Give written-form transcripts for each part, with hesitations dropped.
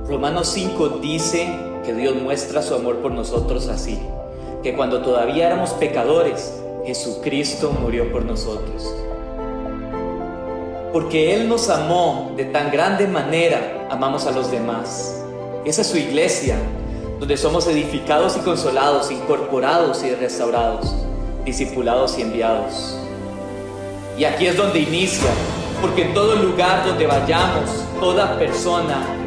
Romanos 5 dice que Dios muestra su amor por nosotros así, que cuando todavía éramos pecadores, Jesucristo murió por nosotros. Porque Él nos amó de tan grande manera, amamos a los demás. Esa es su iglesia, donde somos edificados y consolados, incorporados y restaurados, discipulados y enviados. Y aquí es donde inicia, porque en todo lugar donde vayamos, toda persona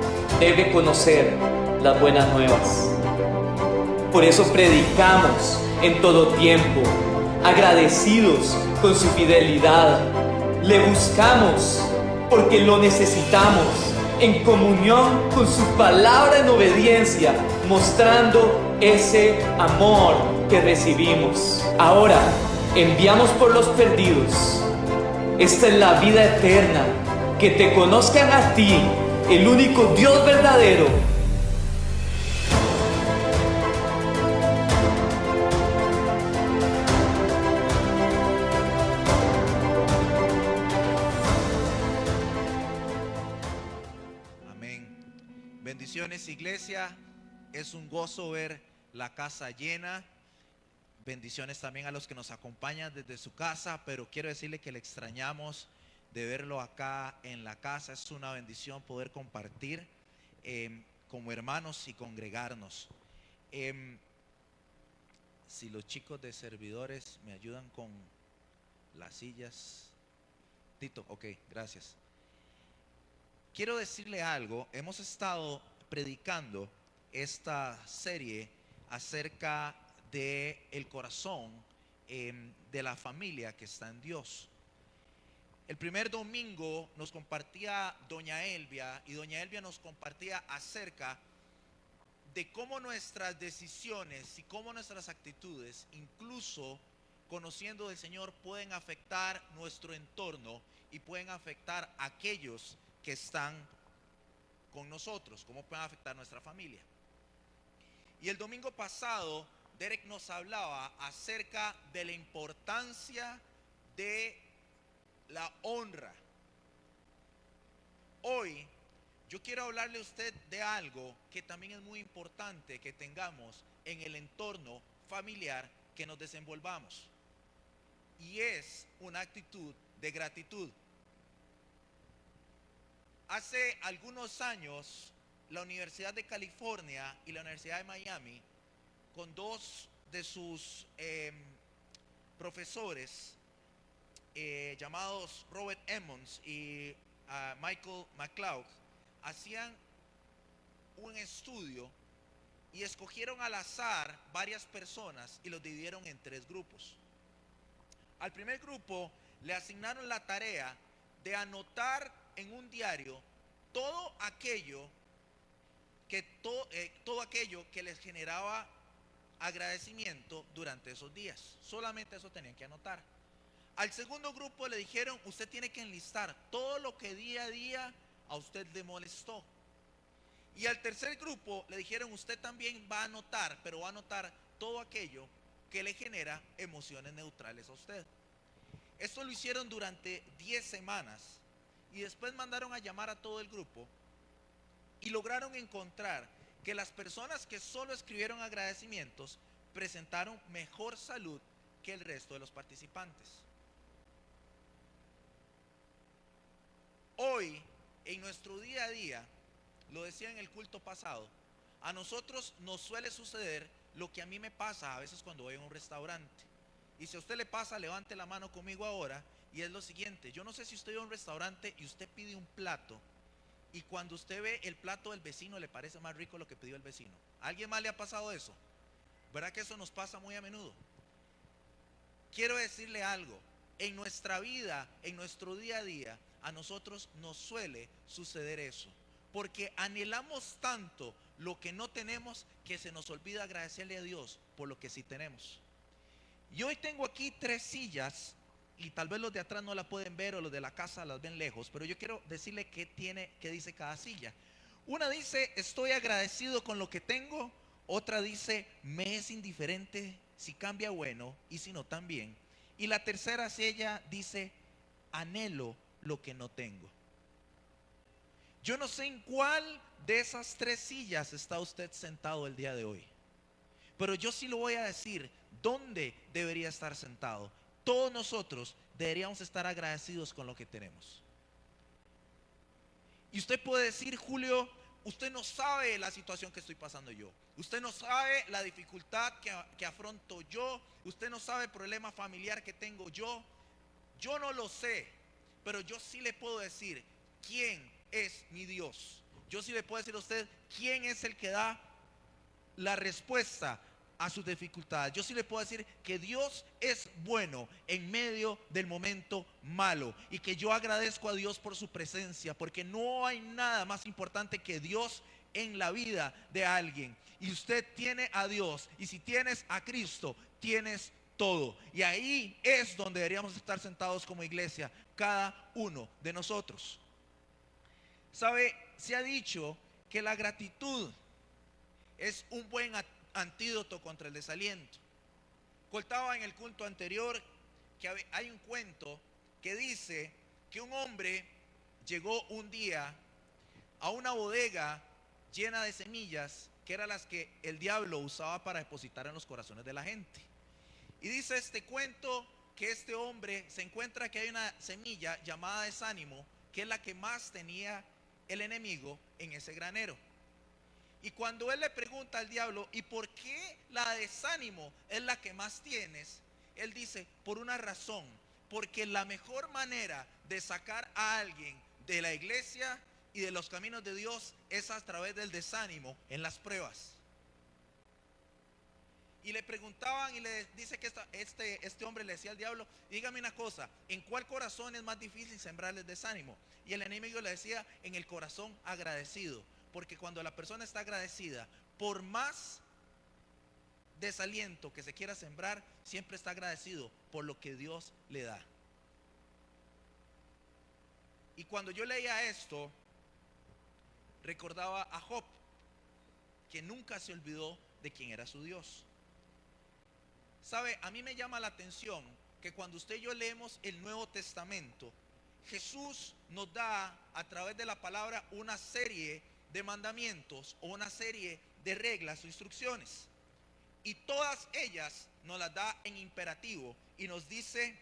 debe conocer las buenas nuevas. Por eso predicamos en todo tiempo, agradecidos con su fidelidad. Le buscamos porque lo necesitamos, en comunión con su palabra en obediencia, mostrando ese amor que recibimos. Ahora, enviamos por los perdidos. Esta es la vida eterna, que te conozcan a ti, el único Dios verdadero. Amén. Bendiciones, iglesia. Es un gozo ver la casa llena. Bendiciones también a los que nos acompañan desde su casa, pero quiero decirle que le extrañamos de verlo acá en la casa. Es una bendición poder compartir como hermanos y congregarnos. Si los chicos de servidores me ayudan con las sillas. Tito, ok, gracias. Quiero decirle algo. Hemos estado predicando esta serie acerca de el corazón de la familia que está en Dios. El primer domingo nos compartía doña Elvia, y doña Elvia nos compartía acerca de cómo nuestras decisiones y cómo nuestras actitudes, incluso conociendo del Señor, pueden afectar nuestro entorno y pueden afectar a aquellos que están con nosotros, cómo pueden afectar nuestra familia. Y el domingo pasado Derek nos hablaba acerca de la importancia de la honra. Hoy yo quiero hablarle a usted de algo que también es muy importante que tengamos en el entorno familiar que nos desenvolvamos, y es una actitud de gratitud. Hace algunos años, la Universidad de California y la Universidad de Miami, con dos de sus profesores llamados Robert Emmons y Michael McCloud, hacían un estudio y escogieron al azar varias personas y los dividieron en 3 grupos. Al primer grupo le asignaron la tarea de anotar en un diario todo aquello que les generaba agradecimiento durante esos días. Solamente eso tenían que anotar. Al segundo grupo le dijeron: usted tiene que enlistar todo lo que día a día a usted le molestó. Y al tercer grupo le dijeron: usted también va a anotar, pero va a anotar todo aquello que le genera emociones neutrales a usted. Esto lo hicieron durante 10 semanas y después mandaron a llamar a todo el grupo y lograron encontrar que las personas que solo escribieron agradecimientos presentaron mejor salud que el resto de los participantes. Hoy, en nuestro día a día, lo decía en el culto pasado, a nosotros nos suele suceder lo que a mí me pasa a veces cuando voy a un restaurante. Y si a usted le pasa, levante la mano conmigo ahora, y es lo siguiente: yo no sé si usted va a un restaurante y usted pide un plato, y cuando usted ve el plato del vecino le parece más rico lo que pidió el vecino. ¿A alguien más le ha pasado eso? ¿Verdad que eso nos pasa muy a menudo? Quiero decirle algo: en nuestra vida, en nuestro día a día, a nosotros nos suele suceder eso, porque anhelamos tanto lo que no tenemos que se nos olvida agradecerle a Dios por lo que sí tenemos. Y hoy tengo aquí 3 sillas, y tal vez los de atrás no la pueden ver, o los de la casa las ven lejos, pero yo quiero decirle qué dice cada silla. Una dice: estoy agradecido con lo que tengo. Otra dice: me es indiferente si cambia bueno y si no también. Y la tercera silla dice: anhelo lo que no tengo. Yo no sé en cuál de esas 3 sillas está usted sentado el día de hoy, pero yo sí lo voy a decir, ¿dónde debería estar sentado? Todos nosotros deberíamos estar agradecidos con lo que tenemos. Y usted puede decir, Julio, usted no sabe la situación que estoy pasando yo. Usted no sabe la dificultad que afronto yo. Usted no sabe el problema familiar que tengo yo. Yo no lo sé, pero yo sí le puedo decir quién es mi Dios. Yo sí le puedo decir a usted quién es el que da la respuesta a sus dificultades. Yo sí le puedo decir que Dios es bueno en medio del momento malo, y que yo agradezco a Dios por su presencia, porque no hay nada más importante que Dios en la vida de alguien. Y usted tiene a Dios, y si tienes a Cristo, tienes todo. Y ahí es donde deberíamos estar sentados como iglesia, cada uno de nosotros. ¿Sabe? Se ha dicho que la gratitud es un buen antídoto contra el desaliento. Contaba en el culto anterior que hay un cuento que dice que un hombre llegó un día a una bodega llena de semillas, que eran las que el diablo usaba para depositar en los corazones de la gente. Y dice este cuento que este hombre se encuentra que hay una semilla llamada desánimo, que es la que más tenía el enemigo en ese granero. Y cuando él le pregunta al diablo, ¿y por qué la desánimo es la que más tienes? Él dice, por una razón, porque la mejor manera de sacar a alguien de la iglesia y de los caminos de Dios es a través del desánimo en las pruebas. Y le preguntaban, y le dice que este hombre le decía al diablo, dígame una cosa, ¿en cuál corazón es más difícil sembrarles desánimo? Y el enemigo le decía, en el corazón agradecido. Porque cuando la persona está agradecida, por más desaliento que se quiera sembrar, siempre está agradecido por lo que Dios le da. Y cuando yo leía esto, recordaba a Job, que nunca se olvidó de quién era su Dios. ¿Sabe? A mí me llama la atención que cuando usted y yo leemos el Nuevo Testamento, Jesús nos da a través de la palabra una serie de mandamientos o una serie de reglas o instrucciones, y todas ellas nos las da en imperativo y nos dice,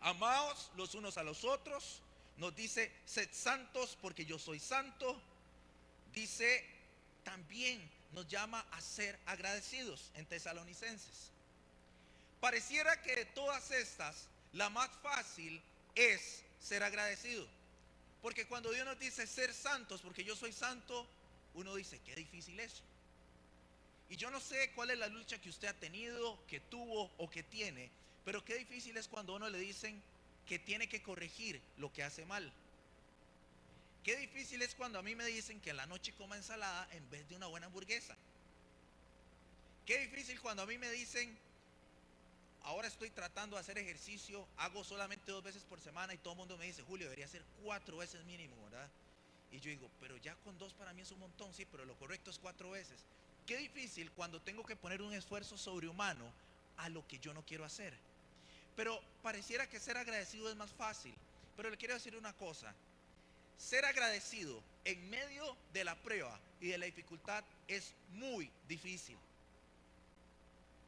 amaos los unos a los otros, nos dice, sed santos porque yo soy santo. Dice, también nos llama a ser agradecidos en Tesalonicenses. Pareciera que de todas estas, la más fácil es ser agradecido. Porque cuando Dios nos dice ser santos, porque yo soy santo, uno dice, qué difícil eso. Y yo no sé cuál es la lucha que usted ha tenido, que tuvo o que tiene, pero qué difícil es cuando a uno le dicen que tiene que corregir lo que hace mal. Qué difícil es cuando a mí me dicen que en la noche coma ensalada en vez de una buena hamburguesa. Qué difícil cuando a mí me dicen, ahora estoy tratando de hacer ejercicio, hago solamente 2 veces por semana, y todo el mundo me dice, Julio, debería hacer 4 veces mínimo, ¿verdad? Y yo digo, pero ya con 2 para mí es un montón, sí, pero lo correcto es 4 veces. Qué difícil cuando tengo que poner un esfuerzo sobrehumano a lo que yo no quiero hacer. Pero pareciera que ser agradecido es más fácil. Pero le quiero decir una cosa, ser agradecido en medio de la prueba y de la dificultad es muy difícil.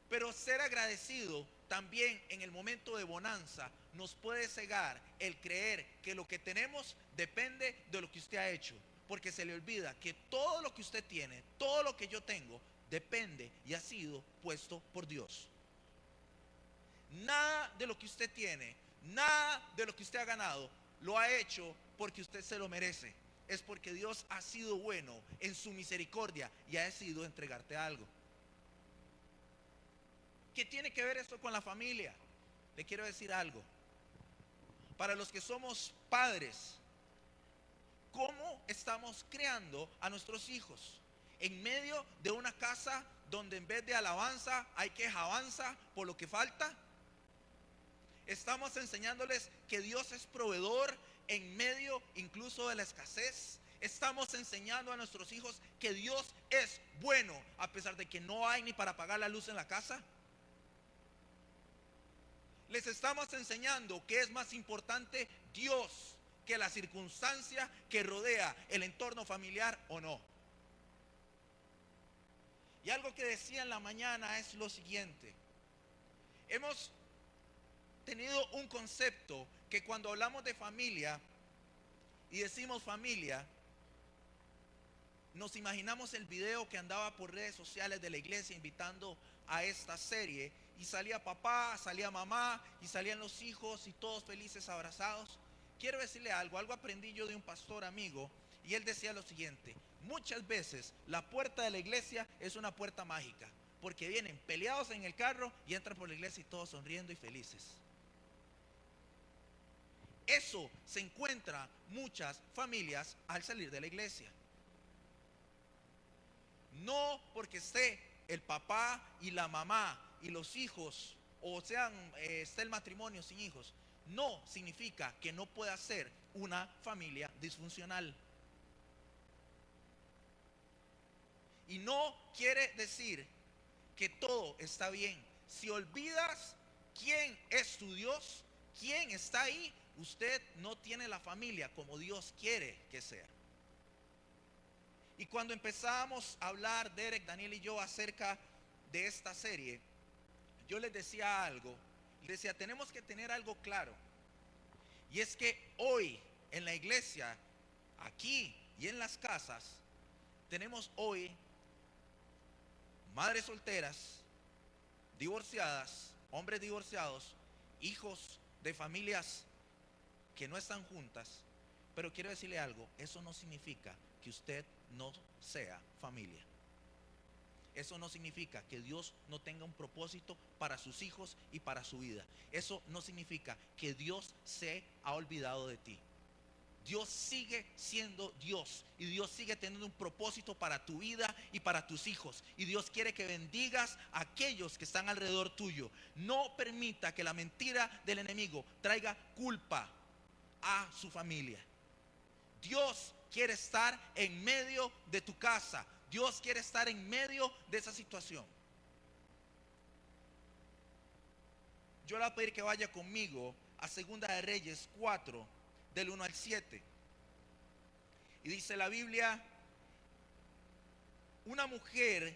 Pero ser agradecido también en el momento de bonanza nos puede cegar el creer que lo que tenemos depende de lo que usted ha hecho, porque se le olvida que todo lo que usted tiene, todo lo que yo tengo, depende y ha sido puesto por Dios. Nada de lo que usted tiene, nada de lo que usted ha ganado, lo ha hecho porque usted se lo merece. Es porque Dios ha sido bueno en su misericordia y ha decidido entregarte algo. ¿Qué tiene que ver esto con la familia? Le quiero decir algo. Para los que somos padres, ¿cómo estamos creando a nuestros hijos? En medio de una casa donde en vez de alabanza hay quejabanza por lo que falta. Estamos enseñándoles que Dios es proveedor en medio incluso de la escasez. Estamos enseñando a nuestros hijos que Dios es bueno a pesar de que no hay ni para pagar la luz en la casa. Les estamos enseñando que es más importante Dios que la circunstancia que rodea el entorno familiar o no. Y algo que decía en la mañana es lo siguiente: hemos tenido un concepto que cuando hablamos de familia y decimos familia, nos imaginamos el video que andaba por redes sociales de la iglesia invitando a esta serie, y salía papá, salía mamá y salían los hijos y todos felices abrazados. Quiero decirle algo aprendí yo de un pastor amigo, y él decía lo siguiente: muchas veces la puerta de la iglesia es una puerta mágica, porque vienen peleados en el carro y entran por la iglesia y todos sonriendo y felices. Eso se encuentra muchas familias al salir de la iglesia. No porque esté el papá y la mamá y los hijos, o esté el matrimonio sin hijos, no significa que no pueda ser una familia disfuncional. Y no quiere decir que todo está bien. Si olvidas quién es tu Dios, quién está ahí, usted no tiene la familia como Dios quiere que sea. Y cuando empezamos a hablar, Derek, Daniel y yo, acerca de esta serie, yo les decía algo. Les decía, tenemos que tener algo claro. Y es que hoy en la iglesia, aquí y en las casas, tenemos hoy madres solteras, divorciadas, hombres divorciados, hijos de familias que no están juntas. Pero quiero decirle algo: eso no significa que usted no sea familia. Eso no significa que Dios no tenga un propósito para sus hijos y para su vida. Eso no significa que Dios se ha olvidado de ti. Dios sigue siendo Dios, y Dios sigue teniendo un propósito para tu vida y para tus hijos, y Dios quiere que bendigas a aquellos que están alrededor tuyo. No permita que la mentira del enemigo traiga culpa a su familia. Dios quiere estar en medio de tu casa. Dios quiere estar en medio de esa situación. Yo le voy a pedir que vaya conmigo a 2 de Reyes 4, del 1 al 7. Y dice la Biblia: una mujer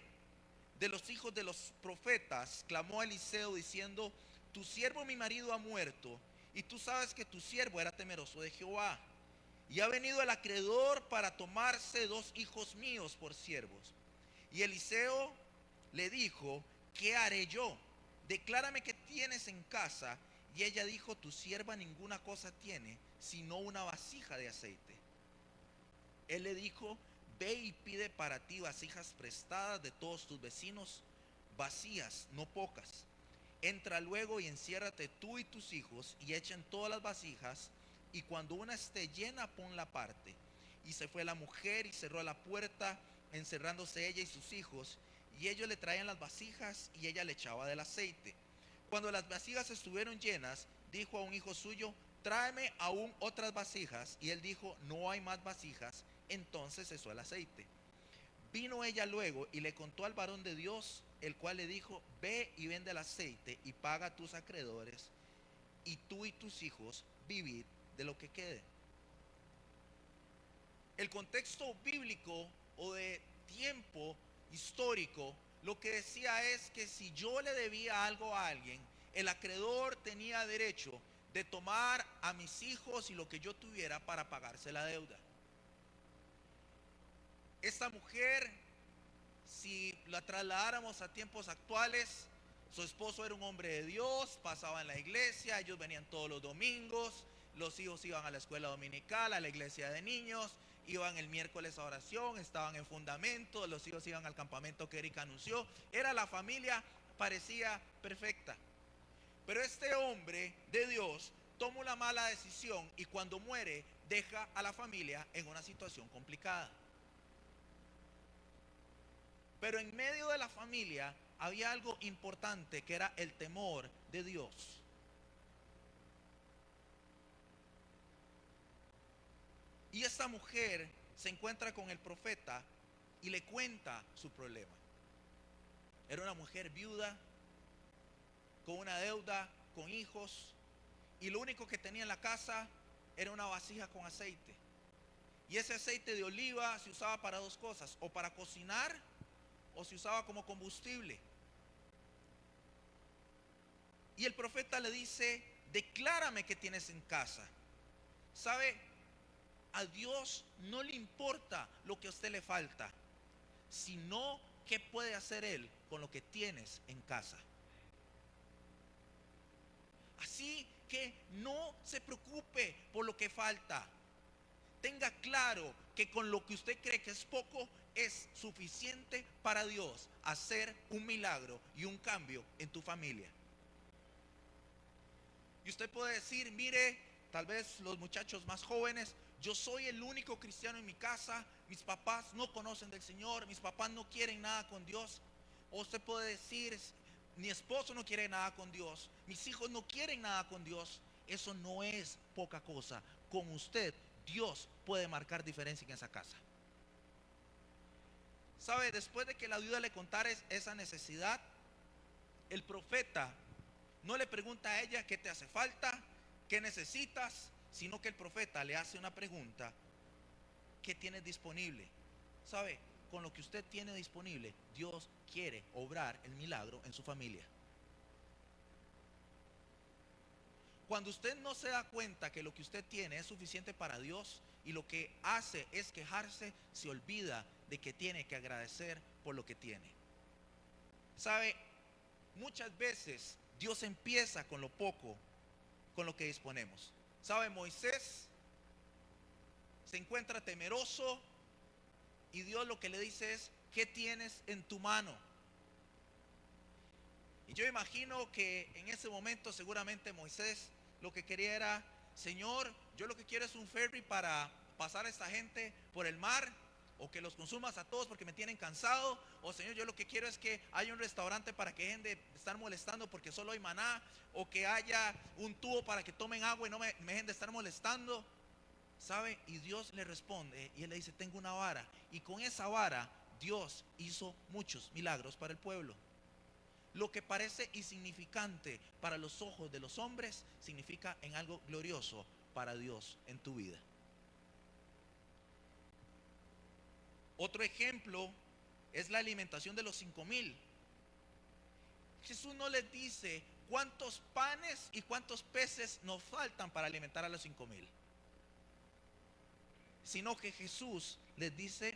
de los hijos de los profetas clamó a Eliseo diciendo: tu siervo mi marido ha muerto, y tú sabes que tu siervo era temeroso de Jehová, y ha venido el acreedor para tomarse 2 hijos míos por siervos. Y Eliseo le dijo: ¿qué haré yo? Declárame qué tienes en casa. Y ella dijo: tu sierva ninguna cosa tiene, sino una vasija de aceite. Él le dijo: ve y pide para ti vasijas prestadas de todos tus vecinos, vacías, no pocas. Entra luego y enciérrate tú y tus hijos, y echen todas las vasijas, y cuando una esté llena, ponla aparte. Y se fue la mujer y cerró la puerta, encerrándose ella y sus hijos, y ellos le traían las vasijas y ella le echaba del aceite. Cuando las vasijas estuvieron llenas, dijo a un hijo suyo: tráeme aún otras vasijas. Y él dijo: no hay más vasijas. Entonces cesó el aceite. Vino ella luego y le contó al varón de Dios, el cual le dijo: ve y vende el aceite y paga a tus acreedores, y tú y tus hijos vivid de lo que quede. El contexto bíblico o de tiempo histórico lo que decía es que si yo le debía algo a alguien, el acreedor tenía derecho de tomar a mis hijos y lo que yo tuviera para pagarse la deuda. Esta mujer, si la trasladáramos a tiempos actuales, su esposo era un hombre de Dios, pasaba en la iglesia, ellos venían todos los domingos, los hijos iban a la escuela dominical, a la iglesia de niños, iban el miércoles a oración, estaban en fundamento, los hijos iban al campamento que Erika anunció. Era la familia, parecía perfecta. Pero este hombre de Dios toma una mala decisión y cuando muere deja a la familia en una situación complicada. Pero en medio de la familia había algo importante, que era el temor de Dios. Y esta mujer se encuentra con el profeta y le cuenta su problema. Era una mujer viuda, con una deuda, con hijos, y lo único que tenía en la casa era una vasija con aceite. Y ese aceite de oliva se usaba para dos cosas, o para cocinar o se usaba como combustible. Y el profeta le dice, declárame qué tienes en casa. ¿Sabe? A Dios no le importa lo que a usted le falta, sino qué puede hacer Él con lo que tienes en casa. Así que no se preocupe por lo que falta. Tenga claro que con lo que usted cree que es poco, es suficiente para Dios hacer un milagro y un cambio en tu familia. Y usted puede decir, mire, tal vez los muchachos más jóvenes, yo soy el único cristiano en mi casa, mis papás no conocen del Señor, mis papás no quieren nada con Dios. O usted puede decir, mi esposo no quiere nada con Dios, mis hijos no quieren nada con Dios. Eso no es poca cosa. Con usted, Dios puede marcar diferencia en esa casa. ¿Sabe? Después de que la viuda le contara esa necesidad, el profeta no le pregunta a ella qué te hace falta, qué necesitas, sino que el profeta le hace una pregunta: ¿qué tienes disponible? ¿Sabe? Con lo que usted tiene disponible, Dios quiere obrar el milagro en su familia. Cuando usted no se da cuenta que lo que usted tiene es suficiente para Dios y lo que hace es quejarse, se olvida de que tiene que agradecer por lo que tiene. ¿Sabe? Muchas veces Dios empieza con lo poco, con lo que disponemos. ¿Sabe? Moisés se encuentra temeroso y Dios lo que le dice es: ¿qué tienes en tu mano? Y yo imagino que en ese momento seguramente Moisés lo que quería era: Señor, yo lo que quiero es un ferry para pasar a esta gente por el mar, o que los consumas a todos porque me tienen cansado. O Señor, yo lo que quiero es que haya un restaurante para que dejen de estar molestando porque solo hay maná, o que haya un tubo para que tomen agua y no me dejen de estar molestando. ¿Sabe? Y Dios le responde y él le dice: tengo una vara. Y con esa vara Dios hizo muchos milagros para el pueblo. Lo que parece insignificante para los ojos de los hombres significa en algo glorioso para Dios en tu vida. Otro ejemplo es la alimentación de los 5,000. Jesús no les dice cuántos panes y cuántos peces nos faltan para alimentar a los 5,000, sino que Jesús les dice: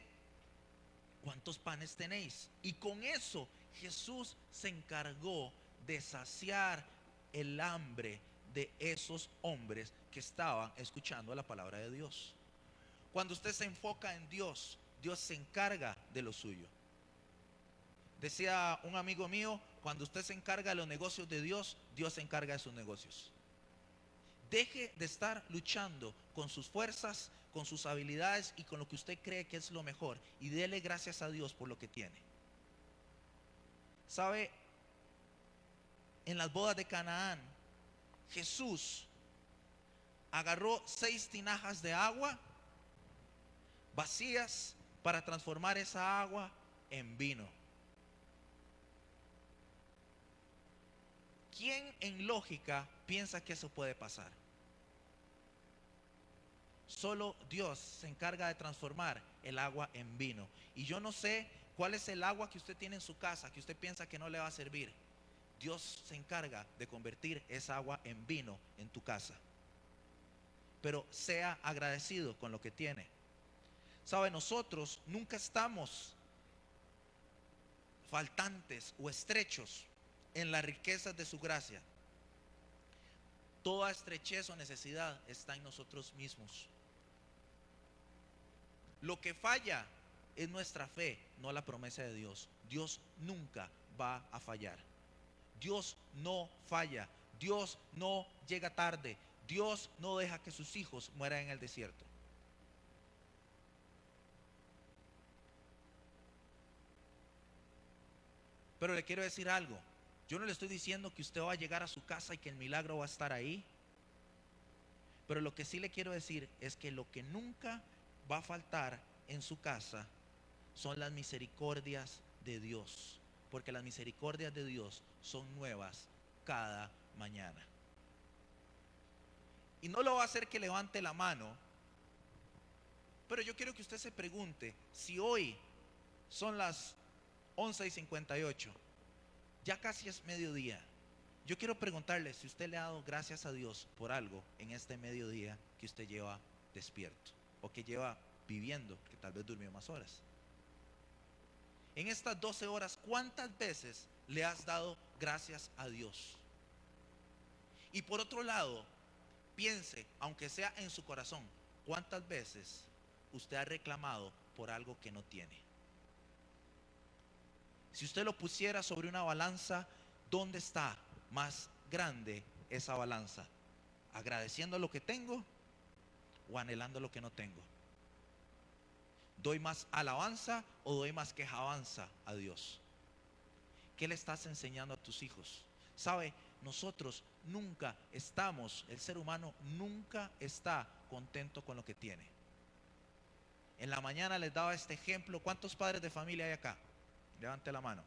¿cuántos panes tenéis? Y con eso Jesús se encargó de saciar el hambre de esos hombres que estaban escuchando la palabra de Dios. Cuando usted se enfoca en Dios, Dios se encarga de lo suyo. Decía un amigo mío: cuando usted se encarga de los negocios de Dios, Dios se encarga de sus negocios. Deje de estar luchando con sus fuerzas, con sus habilidades y con lo que usted cree que es lo mejor, y dele gracias a Dios por lo que tiene. ¿Sabe? En las bodas de Canaán, Jesús agarró 6 tinajas de agua vacías para transformar esa agua en vino. ¿Quién en lógica piensa que eso puede pasar? Solo Dios se encarga de transformar el agua en vino. Y yo no sé cuál es el agua que usted tiene en su casa que usted piensa que no le va a servir. Dios se encarga de convertir esa agua en vino en tu casa. Pero sea agradecido con lo que tiene. ¿Sabe? Nosotros nunca estamos faltantes o estrechos en las riquezas de su gracia. Toda estrechez o necesidad está en nosotros mismos. Lo que falla es nuestra fe, no la promesa de Dios. Dios nunca va a fallar. Dios no falla. Dios no llega tarde. Dios no deja que sus hijos mueran en el desierto. Pero le quiero decir algo. Yo no le estoy diciendo que usted va a llegar a su casa y que el milagro va a estar ahí. Pero lo que sí le quiero decir es que lo que nunca va a faltar en su casa son las misericordias de Dios. Porque las misericordias de Dios son nuevas cada mañana. Y no lo va a hacer que levante la mano, pero yo quiero que usted se pregunte, si hoy son las 11:58, ya casi es mediodía. Yo quiero preguntarle si usted le ha dado gracias a Dios por algo en este mediodía que usted lleva despierto o que lleva viviendo, que tal vez durmió más horas. En estas 12 horas, ¿cuántas veces le has dado gracias a Dios? Y por otro lado, piense, aunque sea en su corazón, ¿cuántas veces usted ha reclamado por algo que no tiene? Si usted lo pusiera sobre una balanza, ¿dónde está más grande esa balanza? ¿Agradeciendo lo que tengo o anhelando lo que no tengo? ¿Doy más alabanza o doy más quejabanza a Dios? ¿Qué le estás enseñando a tus hijos? ¿Sabe? Nosotros nunca estamos, el ser humano nunca está contento con lo que tiene. En la mañana les daba este ejemplo. ¿Cuántos padres de familia hay acá? Levante la mano.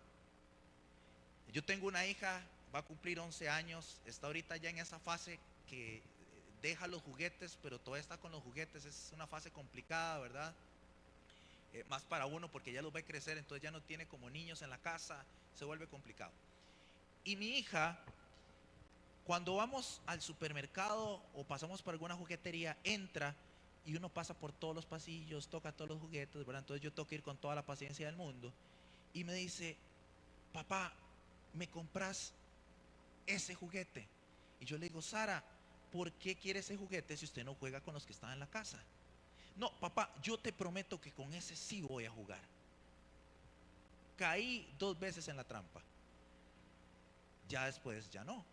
Yo tengo una hija, va a cumplir 11 años, está ahorita ya en esa fase que deja los juguetes, pero todavía está con los juguetes. Es una fase complicada, ¿verdad? Más para uno porque ya los ve crecer, entonces ya no tiene como niños en la casa, se vuelve complicado. Y mi hija, cuando vamos al supermercado o pasamos por alguna juguetería, entra y uno pasa por todos los pasillos, toca todos los juguetes, ¿verdad? Entonces yo tengo que ir con toda la paciencia del mundo y me dice: papá, ¿me compras ese juguete? Y yo le digo: Sara, ¿por qué quiere ese juguete si usted no juega con los que están en la casa? No, papá, yo te prometo que con ese sí voy a jugar. Caí 2 veces en la trampa. Ya después, ya no.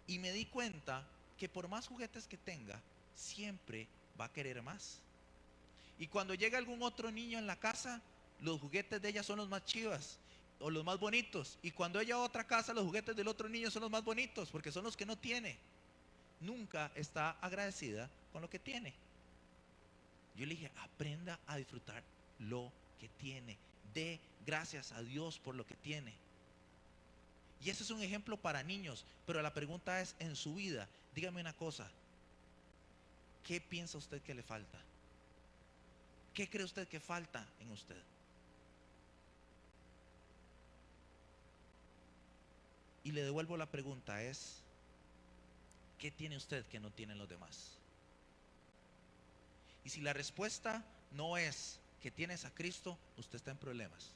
Y me di cuenta que por más juguetes que tenga, siempre va a querer más. Y cuando llega algún otro niño en la casa, los juguetes de ella son los más chivas o los más bonitos. Y cuando ella va a otra casa, los juguetes del otro niño son los más bonitos, porque son los que no tiene. Nunca está agradecida con lo que tiene. Yo le dije: aprenda a disfrutar lo que tiene. Dé gracias a Dios por lo que tiene. Y ese es un ejemplo para niños. Pero la pregunta es, en su vida, dígame una cosa: ¿qué piensa usted que le falta? ¿Qué cree usted que falta en usted? Y le devuelvo la pregunta, ¿qué tiene usted que no tienen los demás? Y si la respuesta no es que tienes a Cristo, usted está en problemas,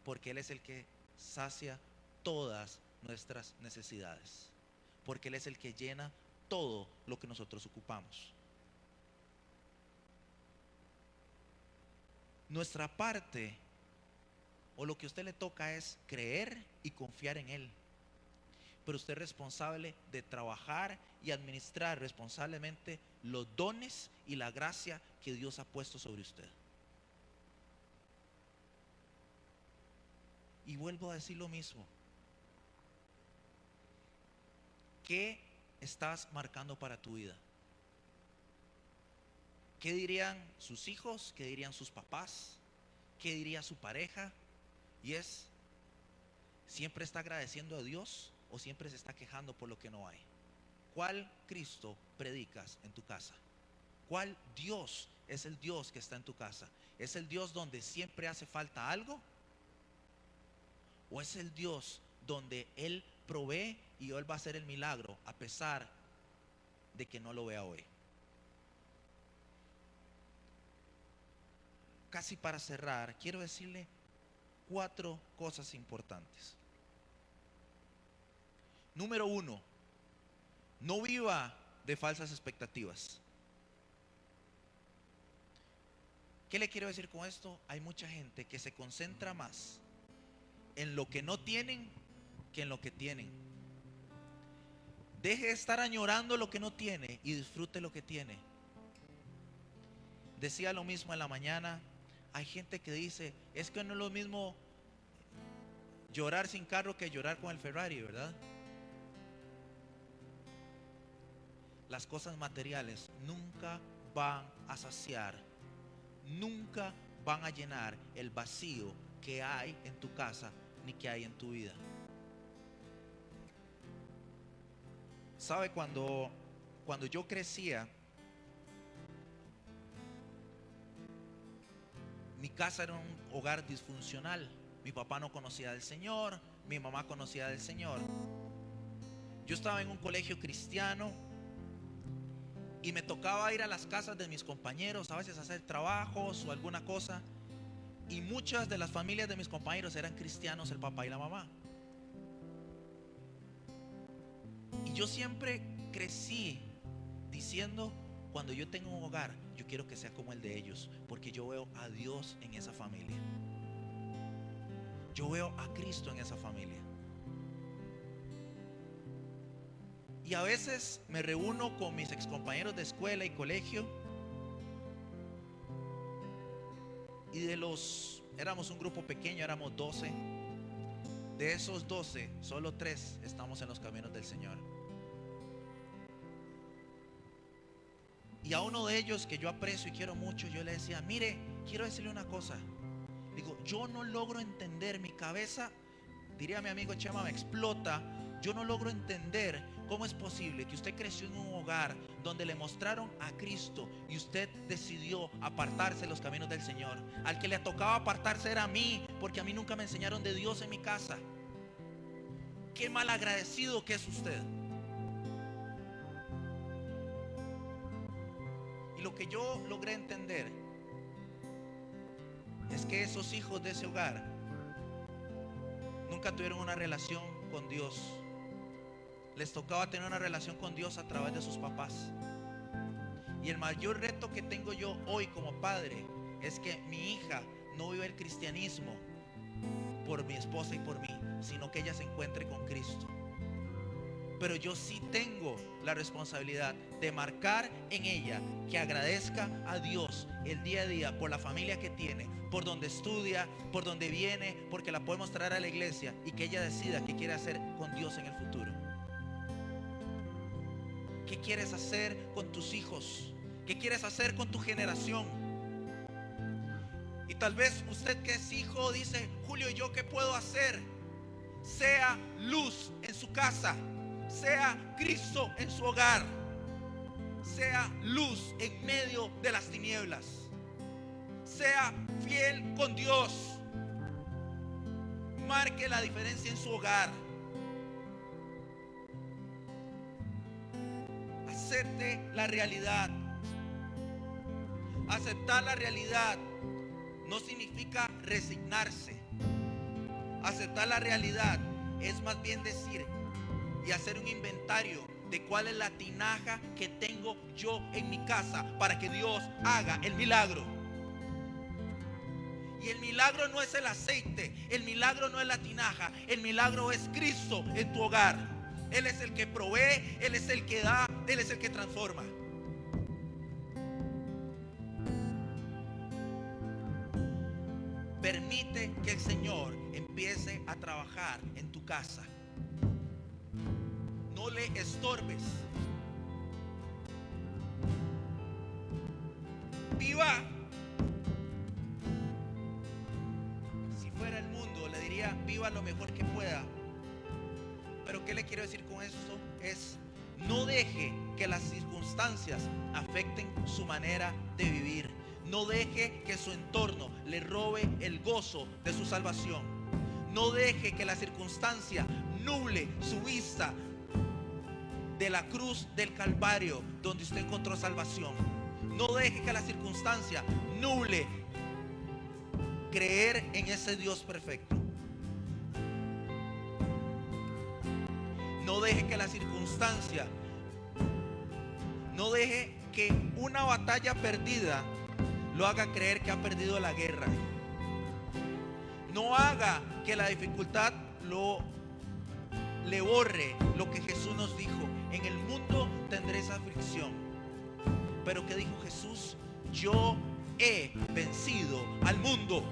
porque Él es el que sacia todas nuestras necesidades, porque Él es el que llena todo lo que nosotros ocupamos. Nuestra parte, o lo que a usted le toca, es creer y confiar en Él. Pero usted es responsable de trabajar y administrar responsablemente los dones y la gracia que Dios ha puesto sobre usted. Y vuelvo a decir lo mismo. ¿Qué estás marcando para tu vida? ¿Qué dirían sus hijos? ¿Qué dirían sus papás? ¿Qué diría su pareja? Y ¿siempre está agradeciendo a Dios o siempre se está quejando por lo que no hay? ¿Cuál Cristo predicas en tu casa? ¿Cuál Dios es el Dios que está en tu casa? ¿Es el Dios donde siempre hace falta algo? ¿O es el Dios donde Él provee y Él va a hacer el milagro a pesar de que no lo vea hoy? Casi para cerrar, quiero decirle 4 cosas importantes. Número 1, no viva de falsas expectativas. ¿Qué le quiero decir con esto? Hay mucha gente que se concentra más en lo que no tienen que en lo que tienen. Deje de estar añorando lo que no tiene y disfrute lo que tiene. Decía lo mismo en la mañana. Hay gente que dice: es que no es lo mismo llorar sin carro que llorar con el Ferrari, ¿verdad? Las cosas materiales nunca van a saciar, nunca van a llenar el vacío que hay en tu casa ni que hay en tu vida. ¿Sabe? Cuando cuando yo crecía, mi casa era un hogar disfuncional. Mi papá no conocía del Señor, mi mamá conocía del Señor. Yo estaba en un colegio cristiano y me tocaba ir a las casas de mis compañeros, a veces a hacer trabajos o alguna cosa. Y muchas de las familias de mis compañeros eran cristianos, el papá y la mamá. Y yo siempre crecí diciendo, cuando yo tenga un hogar, yo quiero que sea como el de ellos, porque yo veo a Dios en esa familia. Yo veo a Cristo en esa familia. Y a veces me reúno con mis excompañeros de escuela y colegio. Y éramos un grupo pequeño, éramos 12. De esos 12, solo 3 estamos en los caminos del Señor. Y a uno de ellos que yo aprecio y quiero mucho, yo le decía, mire, quiero decirle una cosa. Digo, yo no logro entender, mi cabeza, diría mi amigo Chema, me explota. Yo no logro entender cómo es posible que usted creció en un hogar donde le mostraron a Cristo y usted decidió apartarse de los caminos del Señor. Al que le tocaba apartarse era a mí, porque a mí nunca me enseñaron de Dios en mi casa. Qué mal agradecido que es usted. Y lo que yo logré entender es que esos hijos de ese hogar nunca tuvieron una relación con Dios. Les tocaba tener una relación con Dios a través de sus papás. Y el mayor reto que tengo yo hoy como padre es que mi hija no viva el cristianismo por mi esposa y por mí, sino que ella se encuentre con Cristo. Pero yo sí tengo la responsabilidad de marcar en ella que agradezca a Dios el día a día por la familia que tiene, por donde estudia, por donde viene, porque la podemos traer a la iglesia, y que ella decida qué quiere hacer con Dios en el futuro. ¿Qué quieres hacer con tus hijos? ¿Qué quieres hacer con tu generación? Y tal vez usted que es hijo dice, Julio, ¿yo qué puedo hacer? Sea luz en su casa. Sea Cristo en su hogar. Sea luz en medio de las tinieblas. Sea fiel con Dios. Marque la diferencia en su hogar. Acepte la realidad. Aceptar la realidad no significa resignarse. Aceptar la realidad es más bien decir y hacer un inventario de cuál es la tinaja que tengo yo en mi casa para que Dios haga el milagro. Y el milagro no es el aceite, el milagro no es la tinaja, el milagro es Cristo en tu hogar. Él es el que provee, Él es el que da, Él es el que transforma. Permite que el Señor empiece a trabajar en tu casa. No le estorbes. Viva. Si fuera el mundo, le diría viva lo mejor que pueda. Pero ¿qué le quiero decir con esto? Es no deje que las circunstancias afecten su manera de vivir. No deje que su entorno le robe el gozo de su salvación. No deje que la circunstancia nuble su vista de la cruz del Calvario, donde usted encontró salvación. No deje que la circunstancia nuble creer en ese Dios perfecto. No deje que la circunstancia, no deje que una batalla perdida lo haga creer que ha perdido la guerra. No haga que la dificultad le borre lo que Jesús nos dijo: en el mundo tendréis aflicción. Pero ¿qué dijo Jesús? Yo he vencido al mundo.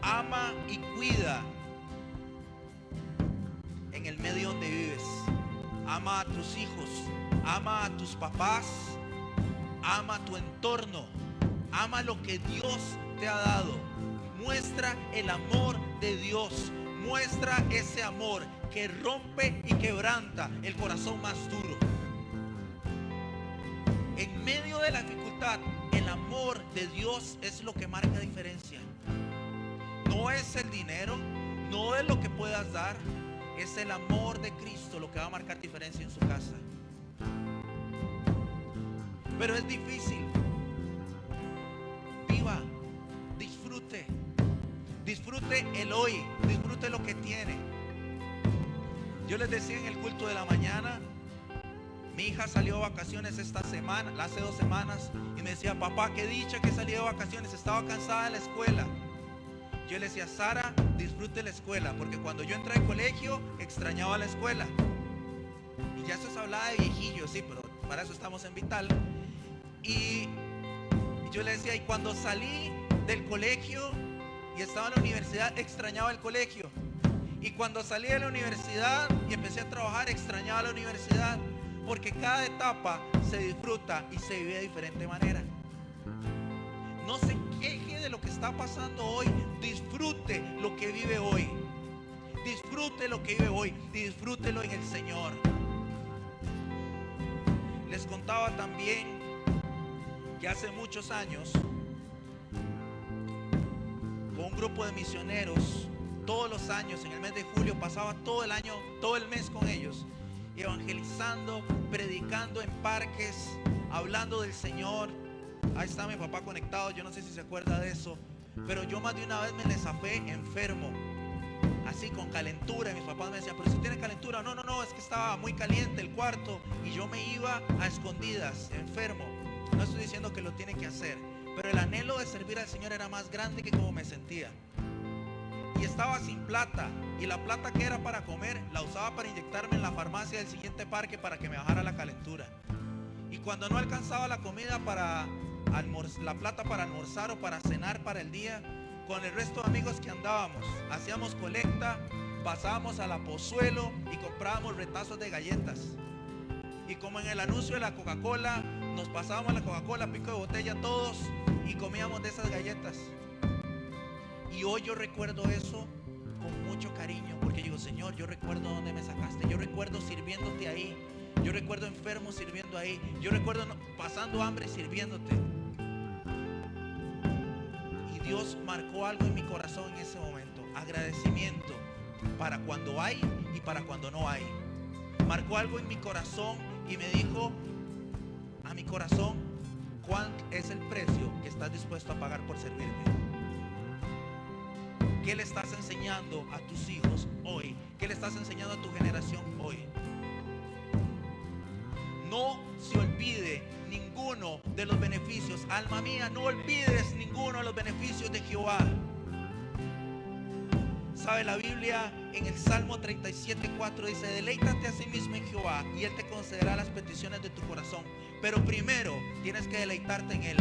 Ama y cuida en el medio donde vives. Ama a tus hijos, ama a tus papás, ama tu entorno, ama lo que Dios te ha dado. Muestra el amor de Dios. Muestra ese amor que rompe y quebranta el corazón más duro. En medio de la dificultad, el amor de Dios es lo que marca diferencia. No es el dinero, no es lo que puedas dar, es el amor de Cristo lo que va a marcar diferencia en su casa. Pero es difícil. Viva, disfrute. Disfrute el hoy, disfrute lo que tiene. Yo les decía en el culto de la mañana, mi hija salió de vacaciones esta semana, hace 2 semanas, y me decía: papá, qué dicha que salí de vacaciones, estaba cansada de la escuela. Yo le decía: Sara, disfrute la escuela, porque cuando yo entré al colegio extrañaba la escuela. Y ya eso se hablaba de viejillo, sí, pero para eso estamos en Vital. Y yo le decía: y cuando salí del colegio y estaba en la universidad, extrañaba el colegio. Y cuando salí de la universidad y empecé a trabajar, extrañaba la universidad. Porque cada etapa se disfruta y se vive de diferente manera. No se queje de lo que está pasando hoy. Disfrute lo que vive hoy. Disfrute lo que vive hoy. Disfrútelo en el Señor. Les contaba también que hace muchos años, con un grupo de misioneros, todos los años, en el mes de julio, pasaba todo el año, todo el mes con ellos, evangelizando, predicando en parques, hablando del Señor. Ahí está mi papá conectado, yo no sé si se acuerda de eso, pero yo más de una vez me le zafé enfermo, así con calentura. Y mis papás me decían: pero si tiene calentura. No, es que estaba muy caliente el cuarto, y yo me iba a escondidas, enfermo. No estoy diciendo que lo tiene que hacer, pero el anhelo de servir al Señor era más grande que como me sentía. Y estaba sin plata, y la plata que era para comer la usaba para inyectarme en la farmacia del siguiente parque para que me bajara la calentura. Y cuando no alcanzaba la comida para la plata para almorzar o para cenar para el día, con el resto de amigos que andábamos, hacíamos colecta, pasábamos a la Pozuelo y comprábamos retazos de galletas. Y como en el anuncio de la Coca-Cola, nos pasábamos la Coca-Cola, pico de botella todos, y comíamos de esas galletas. Y hoy yo recuerdo eso con mucho cariño, porque digo: Señor, yo recuerdo dónde me sacaste, yo recuerdo sirviéndote ahí, yo recuerdo enfermo sirviendo ahí, yo recuerdo pasando hambre sirviéndote. Y Dios marcó algo en mi corazón en ese momento: agradecimiento para cuando hay y para cuando no hay. Marcó algo en mi corazón y me dijo a mi corazón: ¿cuál es el precio que estás dispuesto a pagar por servirme? ¿Qué le estás enseñando a tus hijos hoy? ¿Qué le estás enseñando a tu generación hoy? No se olvide ninguno de los beneficios. Alma mía, no olvides ninguno de los beneficios de Jehová. ¿Sabe? La Biblia en el Salmo 37:4 dice: deleítate a sí mismo en Jehová y Él te concederá las peticiones de tu corazón. Pero primero tienes que deleitarte en Él.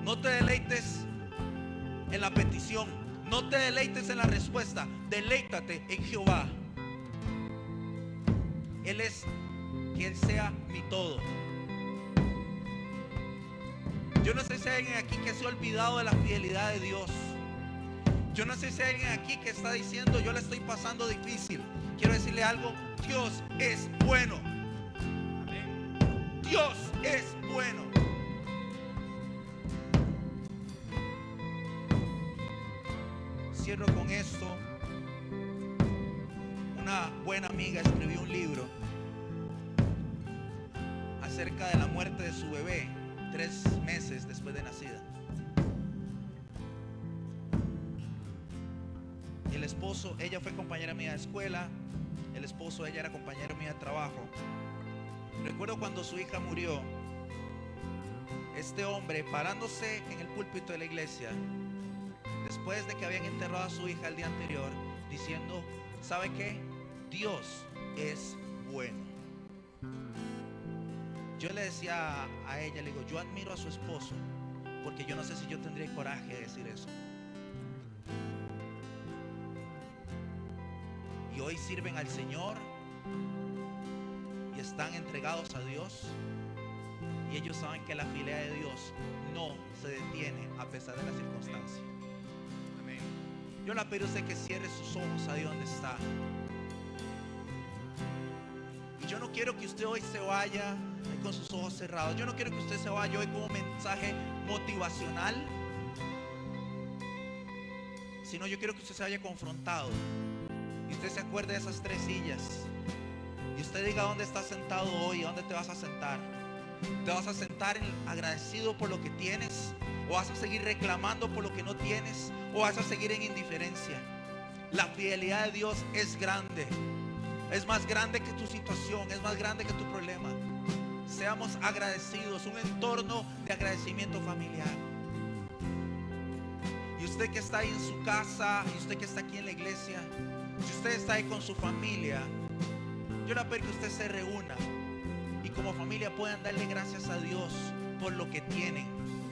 No te deleites en la petición, no te deleites en la respuesta, deleítate en Jehová. Él es, que Él sea mi todo. Yo no sé si hay alguien aquí que se ha olvidado de la fidelidad de Dios. Yo no sé si hay alguien aquí que está diciendo: yo la estoy pasando difícil. Quiero decirle algo: Dios es bueno. Dios es bueno. Cierro con esto. Una buena amiga escribió un libro acerca de la muerte de su bebé 3 meses después de nacida. El esposo, ella fue compañera mía de escuela, el esposo, ella era compañero mío de trabajo. Recuerdo cuando su hija murió, este hombre parándose en el púlpito de la iglesia, después de que habían enterrado a su hija el día anterior, diciendo: ¿sabe qué? Dios es bueno. Yo le decía a ella, le digo: yo admiro a su esposo, porque yo no sé si yo tendría coraje de decir eso. Y hoy sirven al Señor y están entregados a Dios, y ellos saben que la fidelidad de Dios Dios no se detiene a pesar de la circunstancia. Amén. Yo le pido a usted que cierre sus ojos ahí donde está. Y yo no quiero que usted hoy se vaya con sus ojos cerrados. Yo no quiero que usted se vaya hoy con un mensaje motivacional, sino yo quiero que usted se vaya confrontado. Y usted se acuerde de esas 3 sillas. Y usted diga dónde estás sentado hoy, dónde te vas a sentar. ¿Te vas a sentar agradecido por lo que tienes? ¿O vas a seguir reclamando por lo que no tienes? ¿O vas a seguir en indiferencia? La fidelidad de Dios es grande. Es más grande que tu situación, es más grande que tu problema. Seamos agradecidos, un entorno de agradecimiento familiar. Y usted que está ahí en su casa, y usted que está aquí en la iglesia, si usted está ahí con su familia, yo le pido que usted se reúna y como familia puedan darle gracias a Dios por lo que tienen.